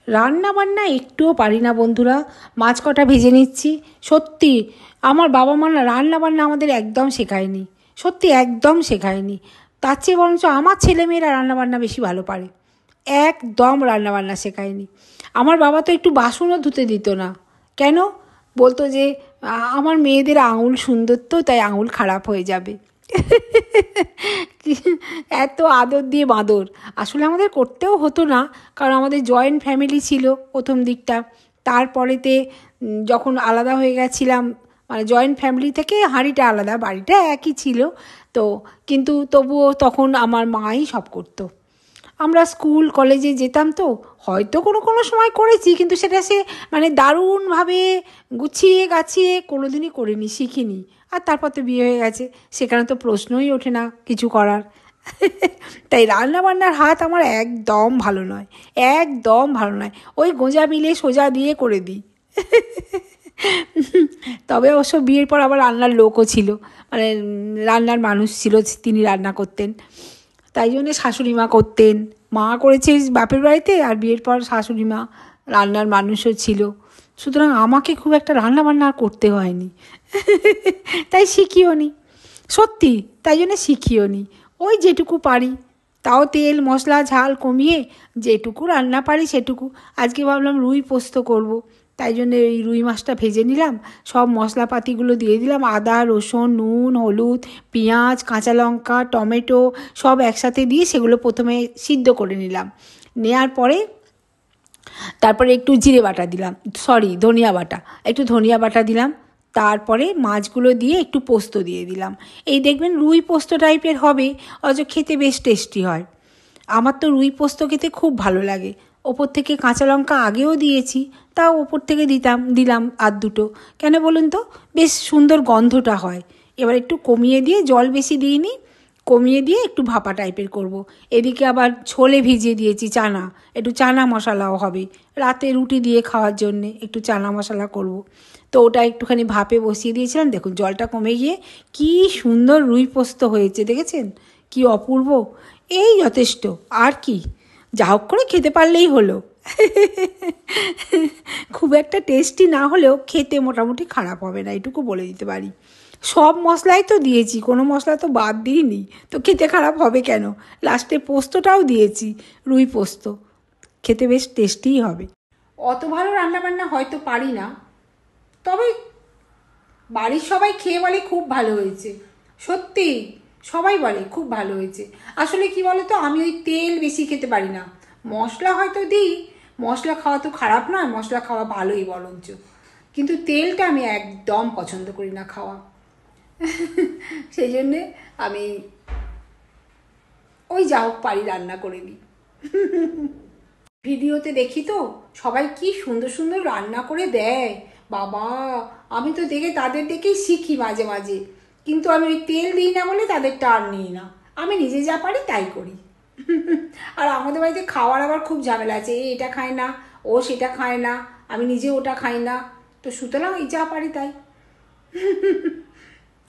রান্না বান্না একটুও পারি না বন্ধুরা। মাছ কটা ভেজে নিচ্ছি। সত্যি আমার বাবা মা না রান্না বান্না আমাদের একদম শেখায়নি, সত্যি একদম শেখায়নি। তার চেয়ে বরঞ্চ আমার ছেলেমেয়েরা রান্নাবান্না বেশি ভালো পারে। একদম রান্নাবান্না শেখায়নি। আমার বাবা তো একটু বাসনও ধুতে দিত না। কেন? বলতো যে আমার মেয়েদের আঙুল সুন্দর তো, তাই আঙুল খারাপ হয়ে যাবে। এত আদর দিয়ে বাঁদর। আসলে আমাদের করতেও হতো না, কারণ আমাদের জয়েন্ট ফ্যামিলি ছিল প্রথম দিকটা। তারপরেতে যখন আলাদা হয়ে গেছিলাম, মানে জয়েন্ট ফ্যামিলি থেকে হাঁড়িটা আলাদা, বাড়িটা একই ছিল তো, কিন্তু তবুও তখন আমার মাই সব করতো। আমরা স্কুল কলেজে যেতাম তো, হয়তো কোনো কোনো সময় করেছি, কিন্তু সেটা সে মানে দারুণভাবে গুছিয়ে গাছিয়ে কোনো দিনই করিনি, শিখিনি। আর তারপর তো বিয়ে হয়ে গেছে, সেখানে তো প্রশ্নই ওঠে না কিছু করার। তাই রান্নাবান্নার হাত আমার একদম ভালো নয়, একদম ভালো নয়। ওই গোঁজা মিলে সোজা দিয়ে করে দিই। তবে অবশ্য বিয়ের পর আবার রান্নার লোকও ছিল, মানে রান্নার মানুষ ছিল, তিনি রান্না করতেন। তাই জন্যে শাশুড়ি মা করতেন। মা করেছে বাপের বাড়িতে, আর বিয়ের পর শাশুড়ি মা রান্নার মানুষও ছিল। সুতরাং আমাকে খুব একটা রান্নাবান্না আর করতে হয়নি। তাই শিখিও নি, সত্যি তাই জন্যে শিখিও নি। ওই যেটুকু পারি, তাও তেল মশলা ঝাল কমিয়ে যেটুকু রান্না পারি সেটুকু। আজকে ভাবলাম রুই পোস্ত করব, তাই জন্য এই রুই মাছটা ভেজে নিলাম, সব মশলাপাতিগুলো দিয়ে দিলাম, আদা রসুন নুন হলুদ পেঁয়াজ কাঁচা লঙ্কা টমেটো সব একসাথে দিয়ে সেগুলো প্রথমে সিদ্ধ করে নিলাম। নেওয়ার পরে তারপরে একটু জিরে বাটা দিলাম, সরি ধনিয়া বাটা, একটু ধনিয়া বাটা দিলাম। তারপরে মাছগুলো দিয়ে একটু পোস্ত দিয়ে দিলাম। এই দেখবেন রুই পোস্ত টাইপের হবে, অথচ খেতে বেশ টেস্টি হয়। আমার তো রুই পোস্ত খেতে খুব ভালো লাগে। ওপর থেকে কাঁচা লঙ্কা আগেও দিয়েছি, তাও ওপর থেকে দিলাম আর দুটো। কেন বলুন তো? বেশ সুন্দর গন্ধটা হয়। এবার একটু কমিয়ে দিয়ে, জল বেশি দিইনি, কমিয়ে দিয়ে একটু ভাপা টাইপের করব। এদিকে আবার ছোলে ভিজিয়ে দিয়েছি, চানা, একটু চানা মশলাও হবে। রাতে রুটি দিয়ে খাওয়ার জন্যে একটু চানা মশলা করব। তো ওটা একটুখানি ভাপে বসিয়ে দিয়েছিলাম। দেখুন জলটা কমে গিয়ে কী সুন্দর রুই পোস্ত হয়েছে, দেখেছেন? কি অপূর্ব! এই যথেষ্ট, আর কি, যা হোক করে খেতে পারলেই হলো। খুব একটা টেস্টি না হলেও খেতে মোটামুটি খারাপ হবে না, এটুকু বলে দিতে পারি। সব মশলাই তো দিয়েছি, কোনো মশলা তো বাদ দিইনি, তো খেতে খারাপ হবে কেন? লাস্টে পোস্তটাও দিয়েছি, রুই পোস্ত, খেতে বেশ টেস্টিই হবে। অত ভালো রান্নাবান্না হয়তো পারি না, তবে বাড়ির সবাই খেয়ে বলে খুব ভালো হয়েছে। সত্যি সবাই বলে খুব ভালো হয়েছে। আসলে কি বলো তো, আমি ওই তেল বেশি খেতে পারি না। মশলা হয়তো দিই, মশলা খাওয়া তো খারাপ নয়, মশলা খাওয়া ভালোই বরঞ্চ, কিন্তু তেলটা আমি একদম পছন্দ করি না খাওয়া। সেই জন্যে আমি ওই যা হোক পারি রান্না করে নিই। ভিডিওতে দেখি তো সবাই কি সুন্দর সুন্দর রান্না করে দেয়, বাবা! আমি তো দেখে তাদের দেখেই শিখি মাঝে মাঝে, কিন্তু আমি ওই তেল দিই না বলে তাদেরটা আর নিই না। আমি নিজে যা পারি তাই করি। আর আমাদের বাড়িতে খাওয়ার আবার খুব ঝামেলা আছে, এটা খায় না, ও সেটা খায় না, আমি নিজে ওটা খাই না, তো সুতরাং এই যা পারি তাই।